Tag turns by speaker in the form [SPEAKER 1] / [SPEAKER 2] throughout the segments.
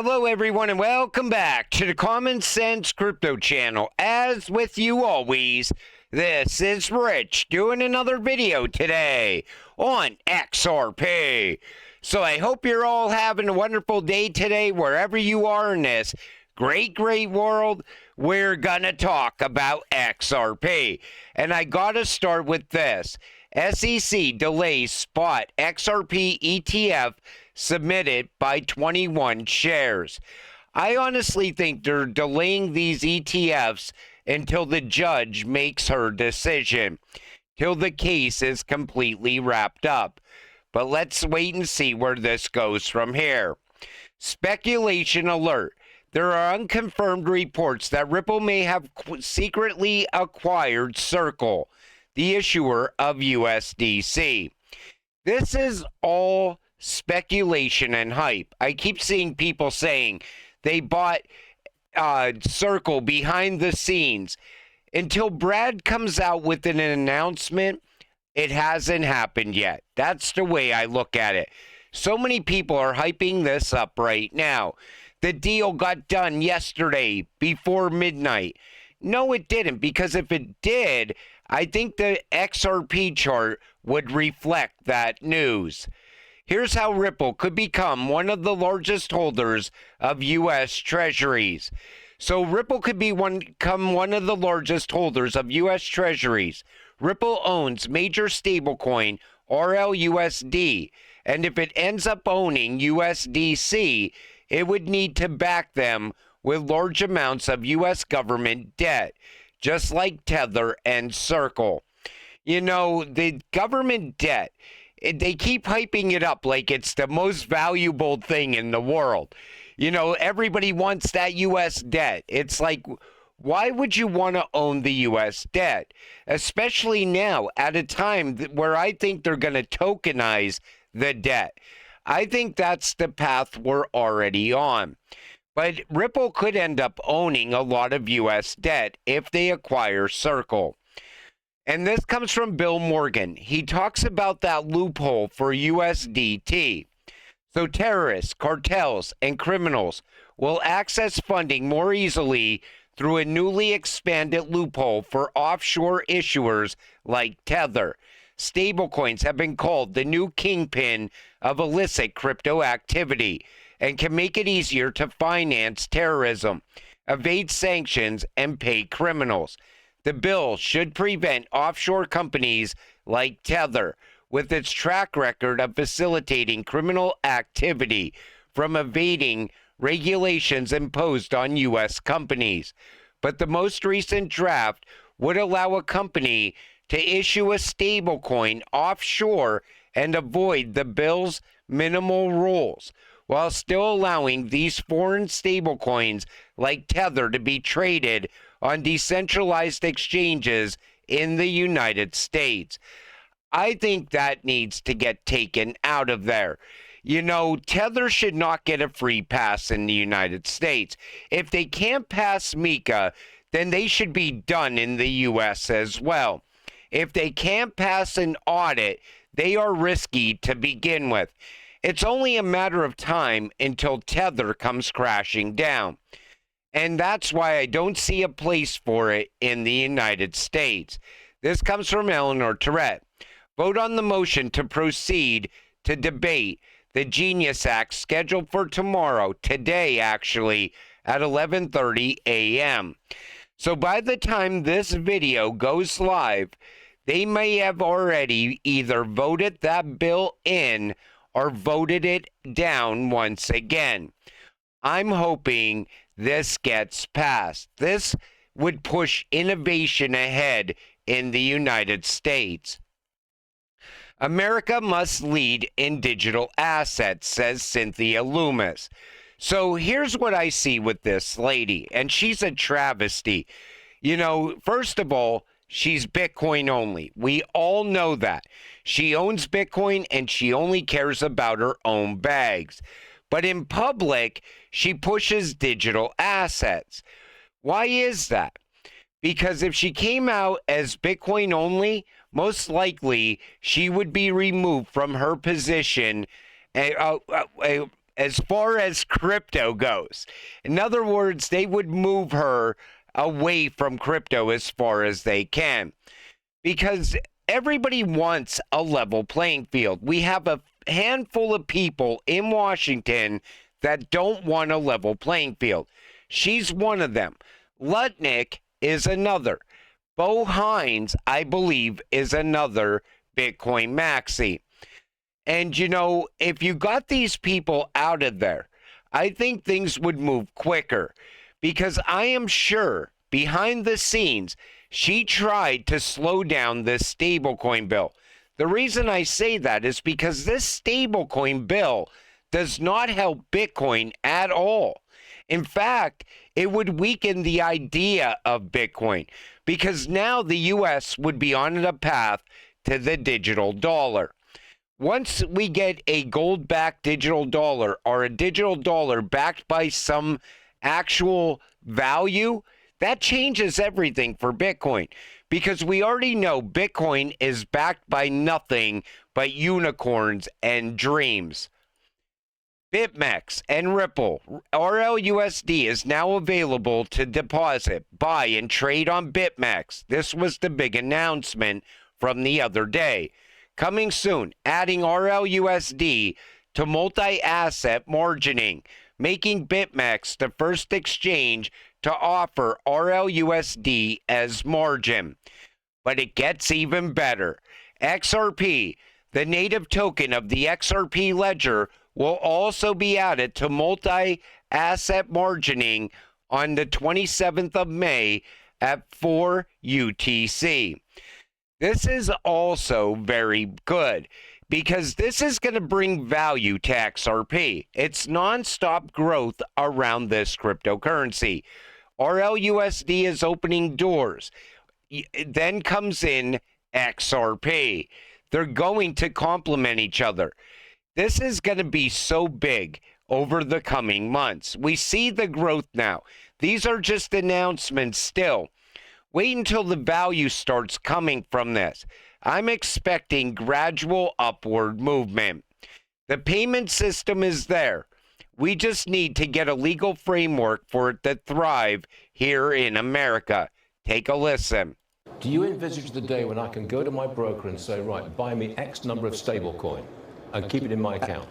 [SPEAKER 1] Hello, everyone, and welcome back to the Common Sense Crypto Channel. As with you always, this is Rich doing another video today on XRP. So I hope you're all having a wonderful day today, wherever you are in this great world. We're gonna talk about XRP. And I gotta start with this. SEC delays spot XRP ETF submitted by 21 shares. I honestly think they're delaying these ETFs until the judge makes her decision, till the case is completely wrapped up. But let's wait and see where this goes from here. Speculation alert. There are unconfirmed reports that Ripple may have secretly acquired Circle, the issuer of USDC. This is all speculation and hype. I keep seeing people saying they bought Circle behind the scenes. Until Brad comes out with an announcement, it hasn't happened yet. That's the way I look at it. So many people are hyping this up right now. The deal got done yesterday before midnight. No, it didn't, because if it did, I think the XRP chart would reflect that news. Here's how Ripple could become one of the largest holders of U.S. Treasuries. So Ripple could become one of the largest holders of U.S. Treasuries. Ripple owns major stablecoin RLUSD, and if it ends up owning USDC, it would need to back them with large amounts of U.S. government debt, just like Tether and Circle. You know, the government debt, they keep hyping it up like it's the most valuable thing in the world. You know, everybody wants that U.S. debt. It's like, why would you want to own the U.S. debt? Especially now, at a time where I think they're going to tokenize the debt. I think that's the path we're already on. But Ripple could end up owning a lot of U.S. debt if they acquire Circle. And this comes from Bill Morgan. He talks about that loophole for USDT. So terrorists, cartels, and criminals will access funding more easily through a newly expanded loophole for offshore issuers like Tether. Stablecoins have been called the new kingpin of illicit crypto activity and can make it easier to finance terrorism, evade sanctions, and pay criminals. The bill should prevent offshore companies like Tether, with its track record of facilitating criminal activity, from evading regulations imposed on U.S. companies. But the most recent draft would allow a company to issue a stablecoin offshore and avoid the bill's minimal rules, while still allowing these foreign stablecoins like Tether to be traded on decentralized exchanges in the United States. I think that needs to get taken out of there. You know, Tether should not get a free pass in the United States. If they can't pass MiCA, then they should be done in the U.S. as well. If they can't pass an audit, they are risky to begin with. It's only a matter of time until Tether comes crashing down. And that's why I don't see a place for it in the United States. This comes from Eleanor Tourette. Vote on the motion to proceed to debate the Genius Act scheduled for tomorrow, today actually, at 11:30 a.m. So by the time this video goes live, they may have already either voted that bill in or voted it down once again. I'm hoping this gets passed. This would push innovation ahead in the United States. America must lead in digital assets, says Cynthia Lummis. So here's what I see with this lady, and she's a travesty. You know, first of all, she's Bitcoin only. We all know that. She owns Bitcoin and she only cares about her own bags. But in public, she pushes digital assets. Why is that? Because if she came out as Bitcoin only, most likely she would be removed from her position as far as crypto goes. In other words, they would move her away from crypto as far as they can, because everybody wants a level playing field. We have a handful of people in Washington that don't want a level playing field. She's one of them. Lutnick is another. Bo Hines, I believe, is another Bitcoin maxi. And, you know, if you got these people out of there, I think things would move quicker, because I am sure behind the scenes, she tried to slow down this stablecoin bill. The reason I say that is because this stablecoin bill does not help Bitcoin at all. In fact, it would weaken the idea of Bitcoin, because now the U.S. would be on a path to the digital dollar. Once we get a gold-backed digital dollar, or a digital dollar backed by some actual value, that changes everything for Bitcoin, because we already know Bitcoin is backed by nothing but unicorns and dreams. BitMEX and Ripple, RLUSD, is now available to deposit, buy, and trade on BitMEX. This was the big announcement from the other day. Coming soon, adding RLUSD to multi-asset margining, making BitMEX the first exchange to offer RLUSD as margin. But it gets even better. XRP, the native token of the XRP ledger, will also be added to multi-asset margining on the 27th of May at 4 UTC. This is also very good, because this is going to bring value to XRP. It's nonstop growth around this cryptocurrency. RLUSD is opening doors. Then comes in XRP. They're going to complement each other. This is going to be so big over the coming months. We see the growth now. These are just announcements still. Wait until the value starts coming from this. I'm expecting gradual upward movement. The payment system is there. We just need to get a legal framework for it to thrive here in America. Take a listen.
[SPEAKER 2] Do you envisage the day when I can go to my broker and say, right, buy me X number of stablecoin and keep it in my account?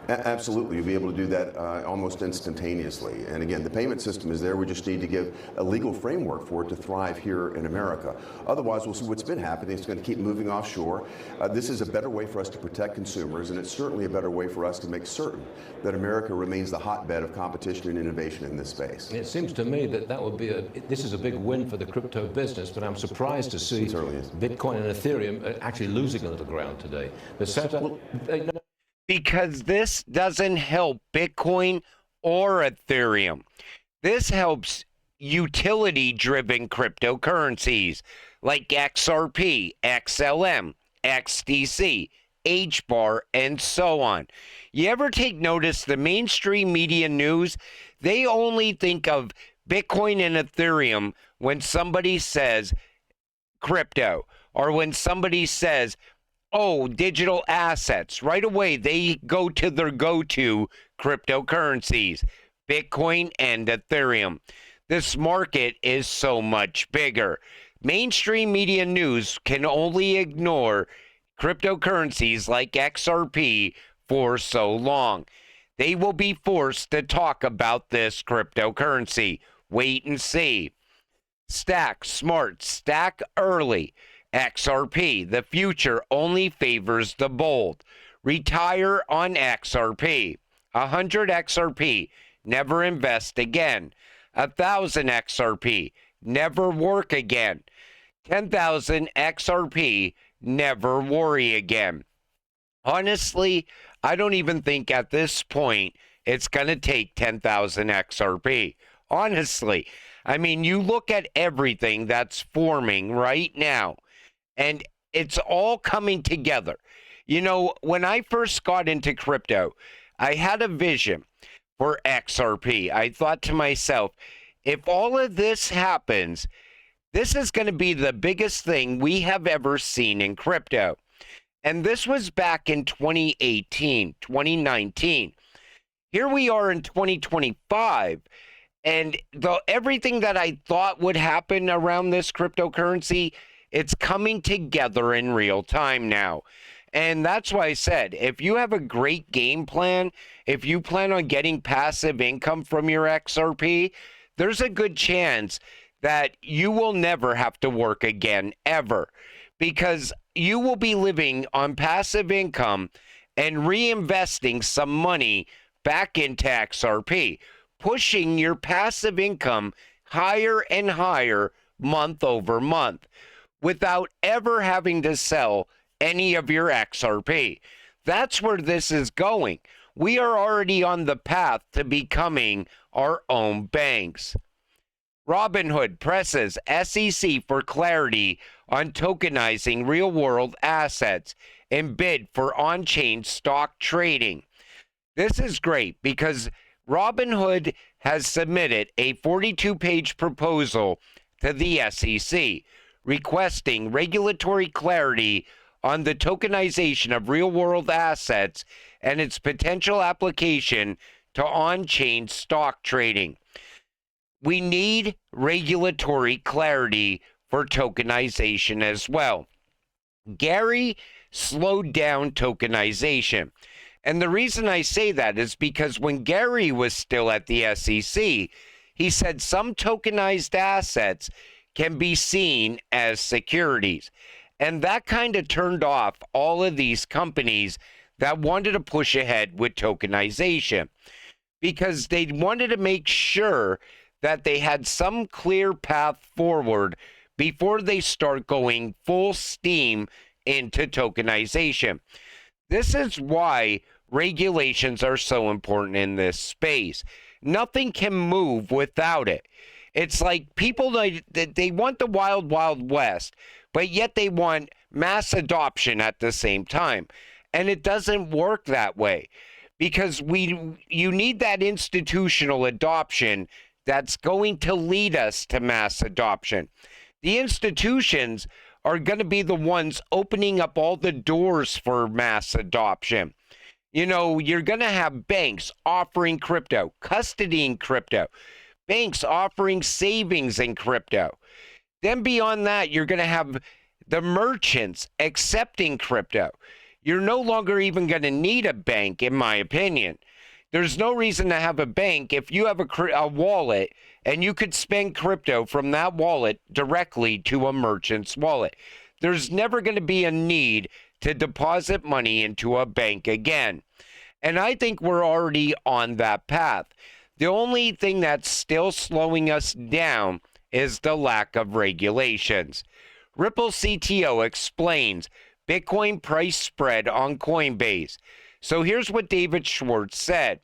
[SPEAKER 3] Absolutely. You'll be able to do that almost instantaneously. And again, the payment system is there. We just need to give a legal framework for it to thrive here in America. Otherwise, we'll see what's been happening. It's going to keep moving offshore. This is a better way for us to protect consumers, and it's certainly a better way for us to make certain that America remains the hotbed of competition and innovation in this space.
[SPEAKER 2] It seems to me that would be this is a big win for the crypto business, but I'm surprised to see Bitcoin and Ethereum actually losing a little ground today. But Santa,
[SPEAKER 1] because this doesn't help Bitcoin or Ethereum. This helps utility-driven cryptocurrencies like XRP, XLM, XDC, HBAR, and so on. You ever take notice the mainstream media news? They only think of Bitcoin and Ethereum when somebody says crypto, or when somebody says, oh, digital assets. Right away, they go to their go-to cryptocurrencies, Bitcoin and Ethereum. This market is so much bigger. Mainstream media news can only ignore cryptocurrencies like XRP for so long. They will be forced to talk about this cryptocurrency. Wait and see. Stack smart, stack early. XRP, the future only favors the bold. Retire on XRP. 100 XRP, never invest again. 1,000 XRP, never work again. 10,000 XRP, never worry again. Honestly, I don't even think at this point it's going to take 10,000 XRP. Honestly, I mean, you look at everything that's forming right now, and it's all coming together. You know, when I first got into crypto, I had a vision for XRP. I thought to myself, if all of this happens, this is going to be the biggest thing we have ever seen in crypto. And this was back in 2018, 2019. Here we are in 2025, and everything that I thought would happen around this cryptocurrency, it's coming together in real time now. And that's why I said, if you have a great game plan, if you plan on getting passive income from your XRP, there's a good chance that you will never have to work again, ever, because you will be living on passive income and reinvesting some money back into XRP, pushing your passive income higher and higher month over month without ever having to sell any of your XRP. That's where this is going. We are already on the path to becoming our own banks. Robinhood presses SEC for clarity on tokenizing real-world assets and bid for on-chain stock trading. This is great because Robinhood has submitted a 42-page proposal to the SEC requesting regulatory clarity on the tokenization of real-world assets and its potential application to on-chain stock trading. We need regulatory clarity for tokenization as well. Gary slowed down tokenization. And the reason I say that is because when Gary was still at the SEC, he said some tokenized assets can be seen as securities. And that kind of turned off all of these companies that wanted to push ahead with tokenization because they wanted to make sure that they had some clear path forward before they start going full steam into tokenization. This is why regulations are so important in this space. Nothing can move without it. It's like people, they want the wild, wild west, but yet they want mass adoption at the same time. And it doesn't work that way because you need that institutional adoption that's going to lead us to mass adoption. The institutions are going to be the ones opening up all the doors for mass adoption. You know, you're going to have banks offering crypto, custodying crypto, banks offering savings in crypto. Then beyond that, you're going to have the merchants accepting crypto. You're no longer even going to need a bank, in my opinion. There's no reason to have a bank if you have a wallet and you could spend crypto from that wallet directly to a merchant's wallet. There's never going to be a need to deposit money into a bank again. And I think we're already on that path. The only thing that's still slowing us down is the lack of regulations. Ripple CTO explains Bitcoin price spread on Coinbase. So here's what David Schwartz said.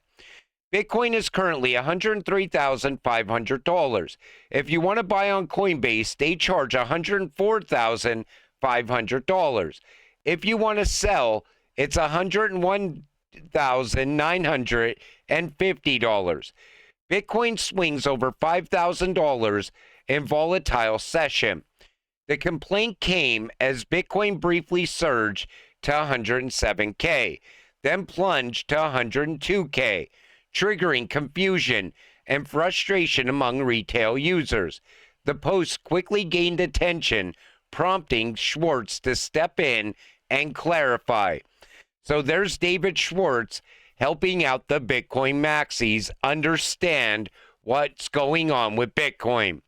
[SPEAKER 1] Bitcoin is currently $103,500. If you want to buy on Coinbase, they charge $104,500. If you want to sell, it's $101,950. Bitcoin swings over $5,000 in volatile session. The complaint came as Bitcoin briefly surged to 107K, then plunged to 102K, triggering confusion and frustration among retail users. The post quickly gained attention, prompting Schwartz to step in and clarify. So there's David Schwartz helping out the Bitcoin Maxi'S understand what's going on with Bitcoin.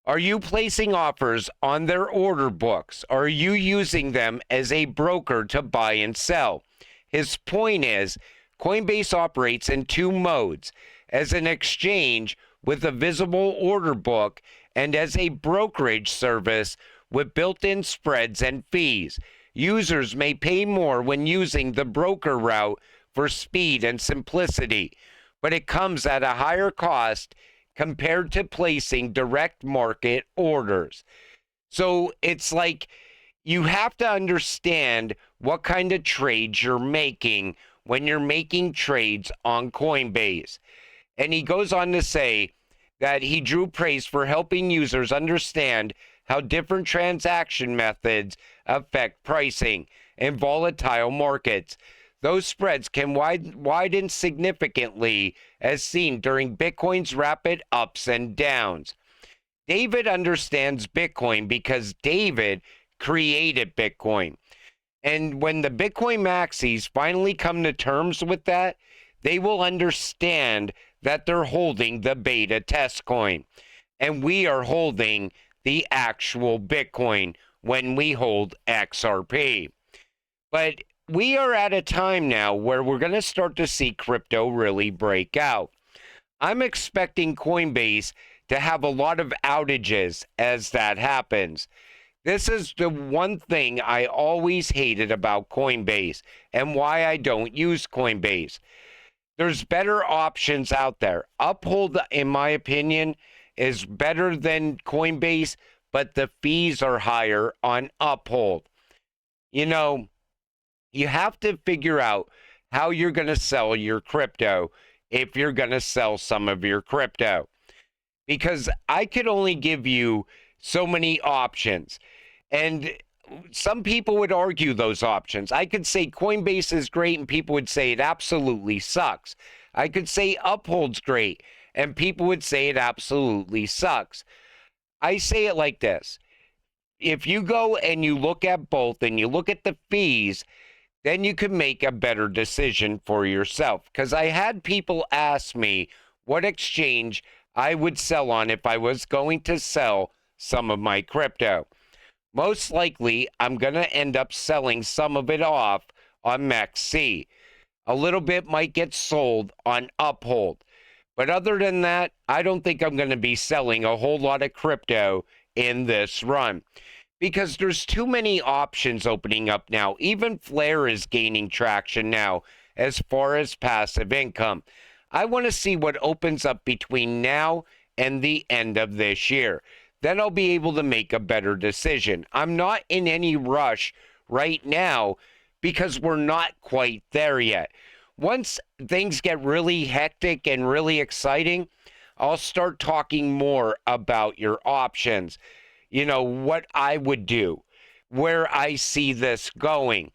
[SPEAKER 1] Are you placing offers on their order books? Are you using them as a broker to buy and sell? His point is, Coinbase operates in two modes, as an exchange with a visible order book and as a brokerage service with built-in spreads and fees. Users may pay more when using the broker route for speed and simplicity, but it comes at a higher cost compared to placing direct market orders. So it's like you have to understand what kind of trades you're making when you're making trades on Coinbase. And he goes on to say that he drew praise for helping users understand how different transaction methods affect pricing in volatile markets. those spreads can widen significantly as seen during Bitcoin's rapid ups and downs. David understands Bitcoin because David created Bitcoin. And when the Bitcoin Maxi'S finally come to terms with that, they will understand that they're holding the beta test coin. And we are holding the actual Bitcoin when we hold XRP. But we are at a time now where we're going to start to see crypto really break out. I'm expecting Coinbase to have a lot of outages as that happens. This is the one thing I always hated about Coinbase and why I don't use Coinbase. There's better options out there. Uphold, in my opinion, is better than Coinbase, but the fees are higher on Uphold. You know, you have to figure out how you're going to sell your crypto if you're going to sell some of your crypto. Because I could only give you so many options. And some people would argue those options. I could say Coinbase is great and people would say it absolutely sucks. I could say Uphold's great and people would say it absolutely sucks. I say it like this. If you go and you look at both and you look at the fees, then you can make a better decision for yourself. Because I had people ask me what exchange I would sell on if I was going to sell some of my crypto. Most likely, I'm going to end up selling some of it off on MEXC. A little bit might get sold on Uphold. But other than that, I don't think I'm going to be selling a whole lot of crypto in this run. Because there's too many options opening up now. Even Flare is gaining traction now as far as passive income. I want to see what opens up between now and the end of this year. Then I'll be able to make a better decision. I'm not in any rush right now because we're not quite there yet. Once things get really hectic and really exciting, I'll start talking more about your options. You know, what I would do, where I see this going.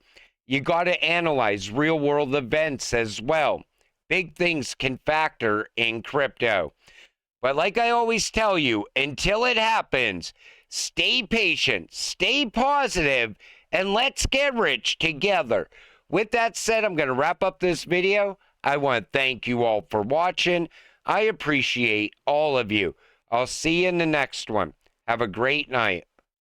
[SPEAKER 1] You got to analyze real world events as well. Big things can factor in crypto. But like I always tell you, until it happens, stay patient, stay positive, and let's get rich together. With that said, I'm going to wrap up this video. I want to thank you all for watching. I appreciate all of you. I'll see you in the next one. Have a great night.